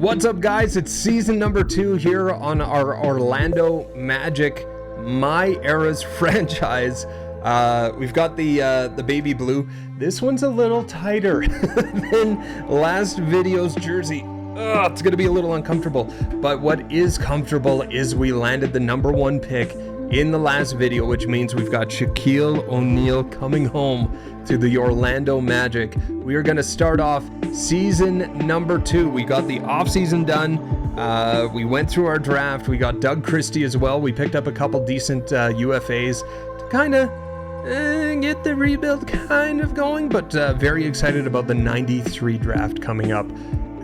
What's up, guys? It's season number 2 here on our Orlando Magic MyERAs franchise. We've got the baby blue. This one's a little tighter than last video's jersey. It's going to be a little uncomfortable, but what is comfortable is we landed the number 1 pick in the last video, which means we've got Shaquille O'Neal coming home to the Orlando Magic. We are going to start off season number 2. We got the offseason done. We went through our draft. We got Doug Christie as well. We picked up a couple decent UFAs to kind of get the rebuild kind of going, but very excited about the 93 draft coming up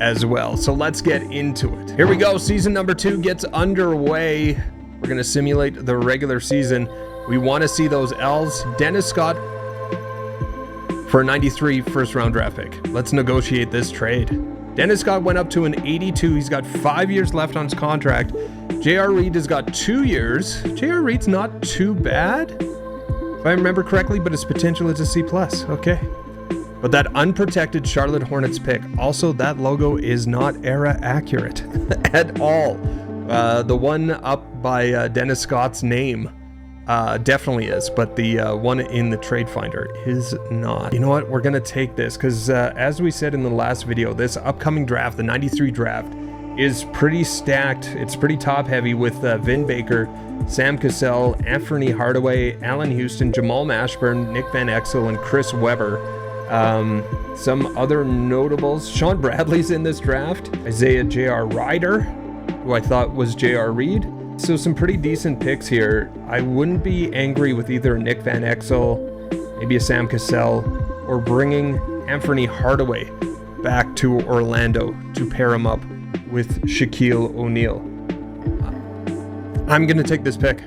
as well. So let's get into it. Here we go. Season number 2 gets underway. We're going to simulate the regular season. We want to see those L's. Dennis Scott for a 93 first round draft pick. Let's negotiate this trade. Dennis Scott went up to an 82. He's got 5 years left on his contract. J.R. Reed has got 2 years. J.R. Reed's not too bad, if I remember correctly, but his potential is a C+. Okay. But that unprotected Charlotte Hornets pick, also that logo is not era accurate at all. The one up by Dennis Scott's name definitely is, but the one in the trade finder is not. You know what? We're going to take this because as we said in the last video, this upcoming draft, the 93 draft, is pretty stacked. It's pretty top heavy with Vin Baker, Sam Cassell, Anthony Hardaway, Allen Houston, Jamal Mashburn, Nick Van Exel, and Chris Webber. Some other notables. Sean Bradley's in this draft. Isaiah J.R. Ryder, who I thought was J.R. Reed. So some pretty decent picks here. I wouldn't be angry with either Nick Van Exel, maybe a Sam Cassell, or bringing Anthony Hardaway back to Orlando to pair him up with Shaquille O'Neal. I'm going to take this pick.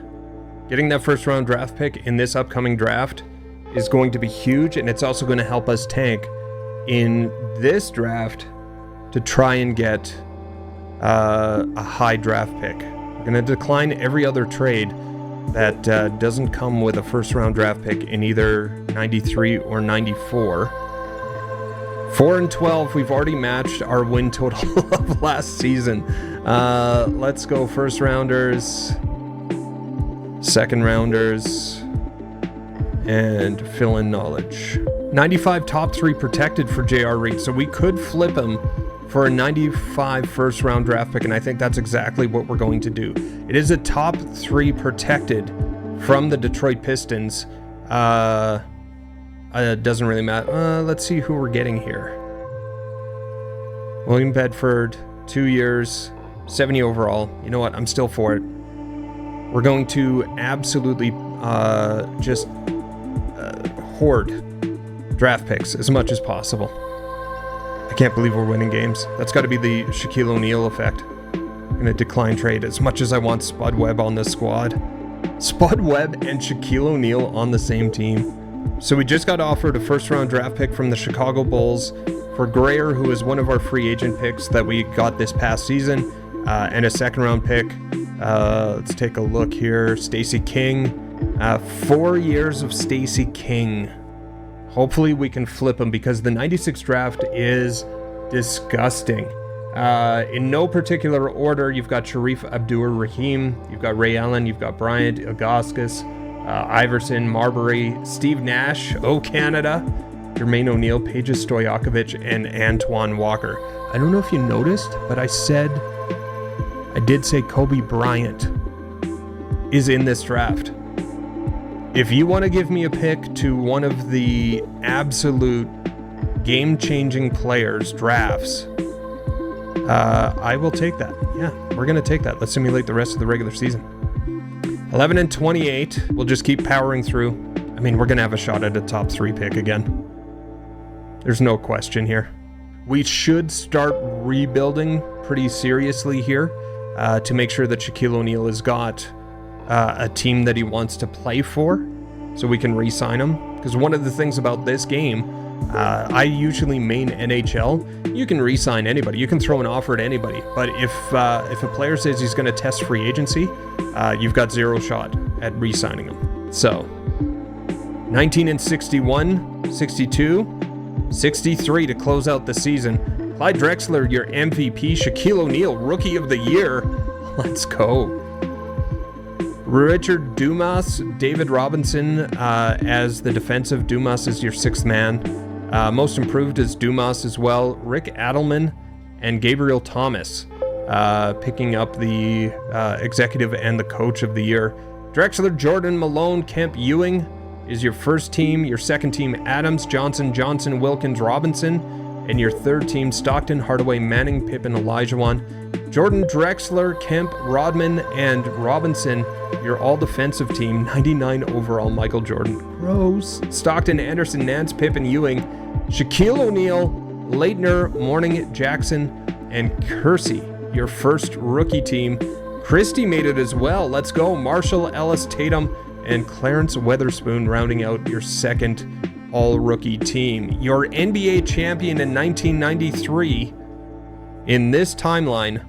Getting that first round draft pick in this upcoming draft is going to be huge, and it's also going to help us tank in this draft to try and get a high draft pick. We're going to decline every other trade that doesn't come with a first round draft pick in either 93 or 94. 4-12, we've already matched our win total of last season. Let's go first rounders, second rounders, and fill in knowledge. 95 top 3 protected for J.R. Reed, so we could flip him for a 95 first round draft pick, and I think that's exactly what we're going to do. It is a top 3 protected from the Detroit Pistons. It doesn't really matter. Let's see who we're getting here. William Bedford, 2 years, 70 overall. You know what? I'm still for it. We're going to absolutely just hoard draft picks as much as possible. I can't believe we're winning games. That's got to be the Shaquille O'Neal effect. I'm going to decline trade as much as I want Spud Webb on this squad. Spud Webb and Shaquille O'Neal on the same team. So we just got offered a first round draft pick from the Chicago Bulls for Grayer, who is one of our free agent picks that we got this past season, and a second round pick. Let's take a look here. Stacey King. 4 years of Stacey King. Hopefully we can flip him because the 96 draft is disgusting. In no particular order, you've got Sharif Abdur-Rahim, you've got Ray Allen, you've got Bryant, Ilgauskas, Iverson, Marbury, Steve Nash, Canada, Jermaine O'Neal, Peja Stojakovic, and Antoine Walker. I don't know if you noticed, but I did say Kobe Bryant is in this draft. If you want to give me a pick to one of the absolute game-changing players drafts, I will take that. Yeah, we're going to take that. Let's simulate the rest of the regular season. 11-28. We'll just keep powering through. I mean, we're going to have a shot at a top 3 pick again. There's no question here. We should start rebuilding pretty seriously here to make sure that Shaquille O'Neal has got a team that he wants to play for, so we can re-sign him. Because one of the things about this game, I usually main NHL. You can re-sign anybody. You can throw an offer at anybody. But if a player says he's going to test free agency, you've got 0 shot at re-signing him. So 19-61, 62, 63 to close out the season. Clyde Drexler, your MVP. Shaquille O'Neal, Rookie of the Year. Let's go. Richard Dumas, David Robinson as the defensive. Dumas is your 6th man. Most improved is Dumas as well. Rick Adelman and Gabriel Thomas picking up the executive and the coach of the year. Drexler, Jordan, Malone, Kemp, Ewing is your 1st team. Your 2nd team, Adams, Johnson, Wilkins, Robinson. And your 3rd team, Stockton, Hardaway, Manning, Pippen, Olajuwon. Jordan, Drexler, Kemp, Rodman, and Robinson, your all-defensive team. 99 overall, Michael Jordan. Gross. Stockton, Anderson, Nance, Pippen, Ewing. Shaquille O'Neal, Leitner, Mourning, Jackson, and Kersey, your 1st rookie team. Christie made it as well. Let's go. Marshall, Ellis, Tatum, and Clarence Weatherspoon rounding out your 2nd all-rookie team. Your NBA champion in 1993 in this timeline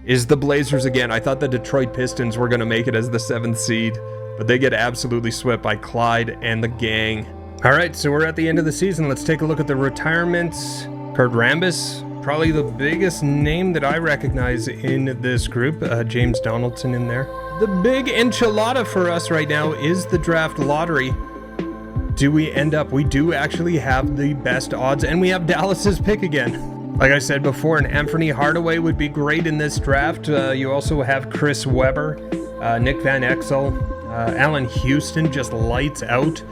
is the Blazers again. I thought the Detroit Pistons were going to make it as the 7th seed, but they get absolutely swept by Clyde and the gang. All right, so we're at the end of the season. Let's take a look at the retirements. Kurt Rambis, probably the biggest name that I recognize in this group. James Donaldson in there. The big enchilada for us right now is the draft lottery. Do we end up? We do actually have the best odds, and we have Dallas's pick again. Like I said before, an Anthony Hardaway would be great in this draft. You also have Chris Webber, Nick Van Exel, Allen Houston, just lights out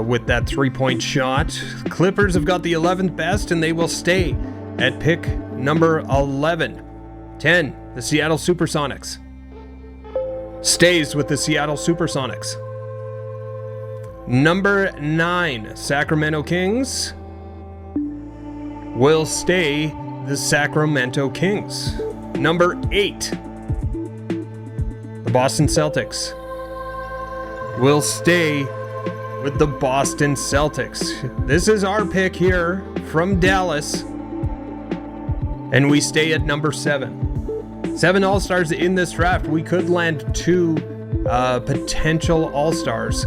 with that 3-point shot. Clippers have got the 11th best, and they will stay at pick number 11. 10, the Seattle Supersonics. Stays with the Seattle Supersonics. Number 9, Sacramento Kings will stay the Sacramento Kings. Number 8, the Boston Celtics will stay with the Boston Celtics. This is our pick here from Dallas, and we stay at number 7. 7 All-Stars in this draft. We could land 2 potential All-Stars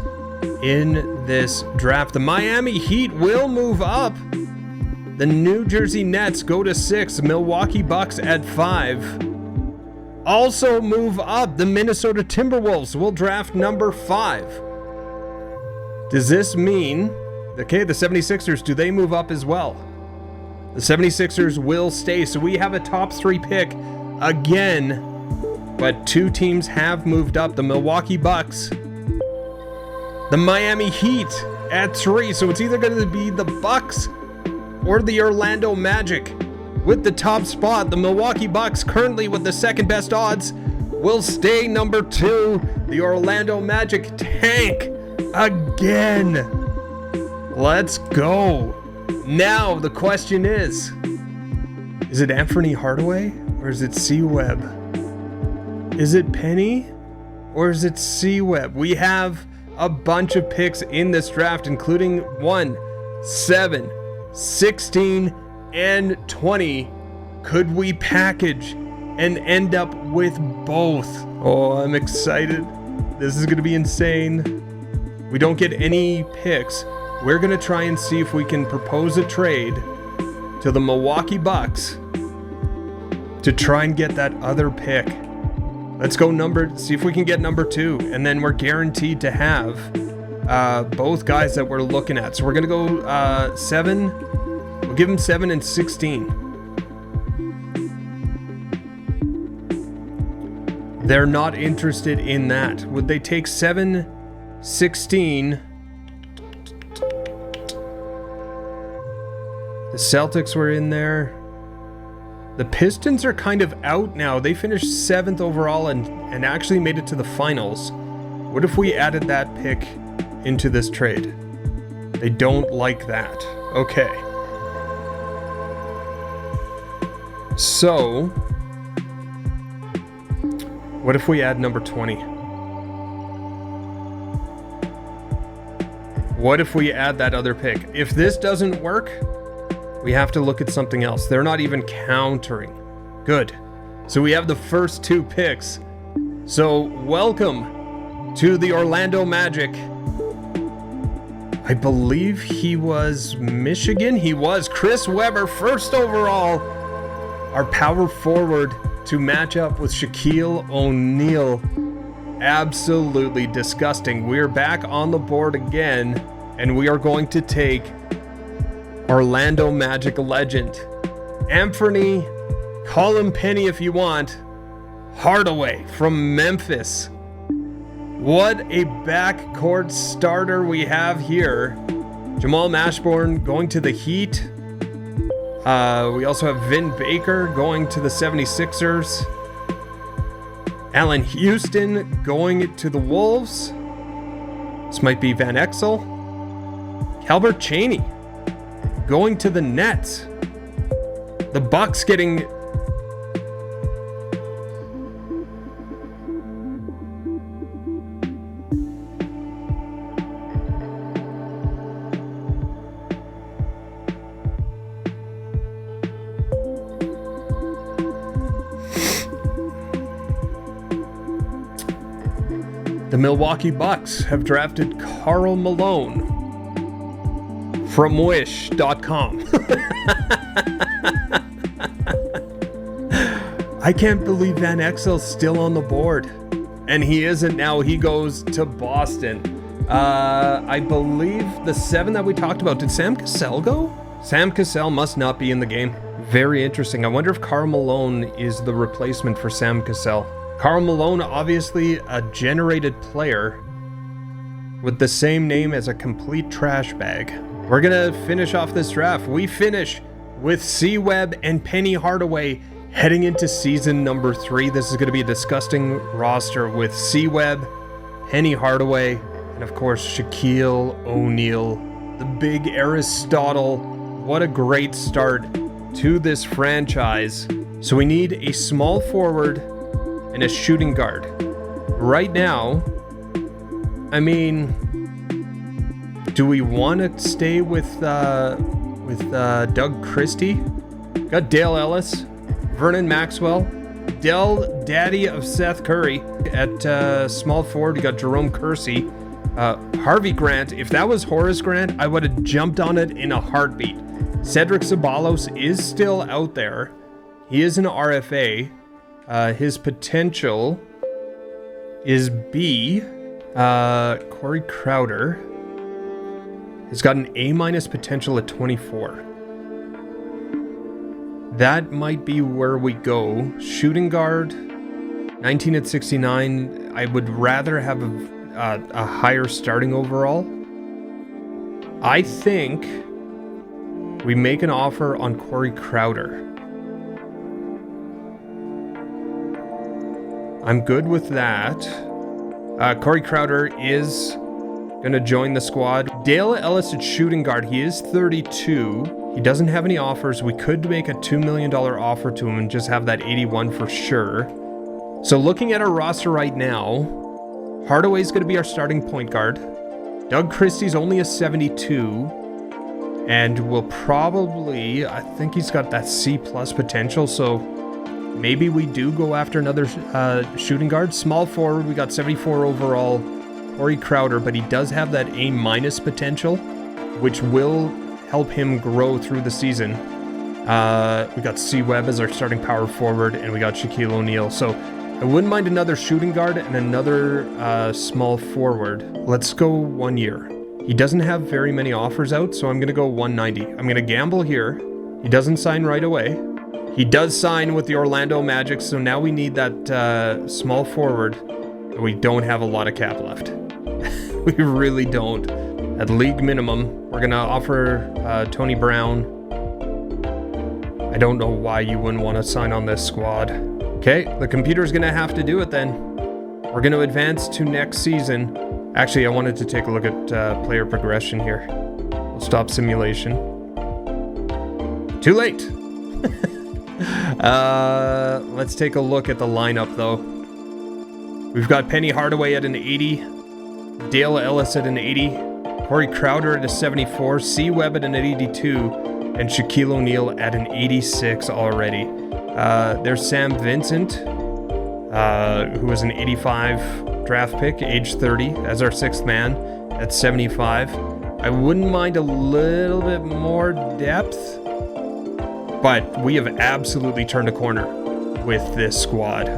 in this draft. The Miami Heat will move up. The New Jersey Nets go to 6. Milwaukee Bucks at 5. Also move up. The Minnesota Timberwolves will draft number 5. Does this mean, okay, the 76ers, do they move up as well? The 76ers will stay. So we have a top 3 pick again, but 2 teams have moved up. The Milwaukee Bucks, the Miami Heat at 3. So it's either going to be the Bucks or the Orlando Magic with the top spot. The Milwaukee Bucks, currently with the 2nd best odds, will stay number 2. The Orlando Magic tank again. Let's go. Now the question is it Anthony Hardaway or is it C-Webb? Is it Penny or is it C-Webb? We have a bunch of picks in this draft, including 1, 7, 16, and 20. Could we package and end up with both? Oh, I'm excited. This is going to be insane. We don't get any picks. We're going to try and see if we can propose a trade to the Milwaukee Bucks to try and get that other pick. Let's go see if we can get number 2, and then we're guaranteed to have both guys that we're looking at. So we're going to go 7. We'll give them 7 and 16. They're not interested in that. Would they take 7, 16? The Celtics were in there. The Pistons are kind of out now. They finished 7th overall and actually made it to the finals. What if we added that pick into this trade? They don't like that. Okay. So, what if we add number 20? What if we add that other pick? If this doesn't work, we have to look at something else. They're not even countering. Good. So we have the first 2 picks. So welcome to the Orlando Magic. I believe he was Michigan. He was. Chris Webber, first overall. Our power forward to match up with Shaquille O'Neal. Absolutely disgusting. We're back on the board again, and we are going to take Orlando Magic legend Anthony, call him Penny if you want, Hardaway from Memphis. What a backcourt starter we have here. Jamal Mashburn going to the Heat. We also have Vin Baker going to the 76ers. Allen Houston going to the Wolves. This might be Van Exel. Calbert Chaney going to the Nets. The Bucks getting the Milwaukee Bucks have drafted Karl Malone from Wish.com. I can't believe Van Exel's still on the board. And he isn't now. He goes to Boston. I believe the 7 that we talked about, did Sam Cassell go? Sam Cassell must not be in the game. Very interesting. I wonder if Karl Malone is the replacement for Sam Cassell. Karl Malone, obviously a generated player with the same name as a complete trash bag. We're gonna finish off this draft. We finish with C-Web and Penny Hardaway heading into season number 3. This is gonna be a disgusting roster with C-Web, Penny Hardaway, and of course Shaquille O'Neal, the big Aristotle. What a great start to this franchise. So we need a small forward and a shooting guard. Right now, I mean, do we want to stay with Doug Christie? Got Dale Ellis, Vernon Maxwell, Dell Daddy of Seth Curry. At small forward, you got Jerome Kersey, Harvey Grant. If that was Horace Grant, I would have jumped on it in a heartbeat. Cedric Ceballos is still out there. He is an RFA. His potential is B. Corey Crowder has got an A- potential at 24. That might be where we go. Shooting guard, 19 at 69. I would rather have a higher starting overall. I think we make an offer on Corey Crowder. I'm good with that. Corey Crowder is going to join the squad. Dale Ellis at shooting guard. He is 32. He doesn't have any offers. We could make a $2 million offer to him and just have that 81 for sure. So looking at our roster right now, Hardaway's going to be our starting point guard. Doug Christie's only a 72. And will probably, I think he's got that C+ potential. So maybe we do go after another shooting guard. Small forward, we got 74 overall, Corey Crowder, but he does have that A- potential, which will help him grow through the season. We got C-Web as our starting power forward, and we got Shaquille O'Neal. So I wouldn't mind another shooting guard and another small forward. Let's go 1 year. He doesn't have very many offers out, so I'm going to go 190. I'm going to gamble here. He doesn't sign right away. He does sign with the Orlando Magic, so now we need that small forward. We don't have a lot of cap left. We really don't. At league minimum, we're going to offer Tony Brown. I don't know why you wouldn't want to sign on this squad. Okay, the computer's going to have to do it then. We're going to advance to next season. Actually, I wanted to take a look at player progression here. We'll stop simulation. Too late. Let's take a look at the lineup, though. We've got Penny Hardaway at an 80, Dale Ellis at an 80, Corey Crowder at a 74, C-Web at an 82, and Shaquille O'Neal at an 86 already. There's Sam Vincent, who was an 85 draft pick, age 30, as our 6th man at 75. I wouldn't mind a little bit more depth, but we have absolutely turned a corner with this squad.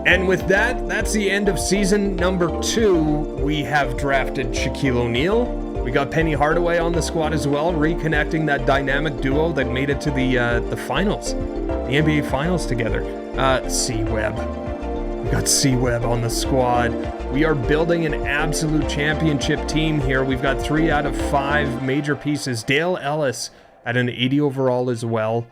And with that, that's the end of season number 2. We have drafted Shaquille O'Neal. We got Penny Hardaway on the squad as well, reconnecting that dynamic duo that made it to the finals, the NBA finals together. C-Web. We got C-Web on the squad. We are building an absolute championship team here. We've got 3 out of 5 major pieces. Dale Ellis at an 80 overall as well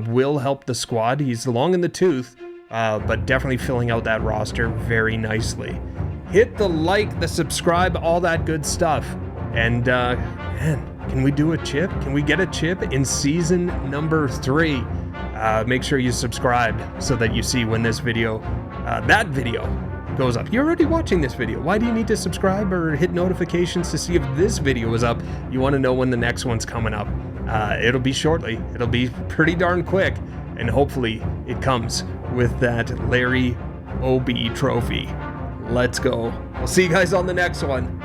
will help the squad. He's long in the tooth, but definitely filling out that roster very nicely. Hit the like, the subscribe, all that good stuff. And man, can we do a chip? Can we get a chip in season number 3? Make sure you subscribe so that you see when this video, that video goes up. You're already watching this video. Why do you need to subscribe or hit notifications to see if this video is up? You want to know when the next one's coming up. It'll be shortly. It'll be pretty darn quick. And hopefully it comes with that Larry OB trophy. Let's go. We'll see you guys on the next one.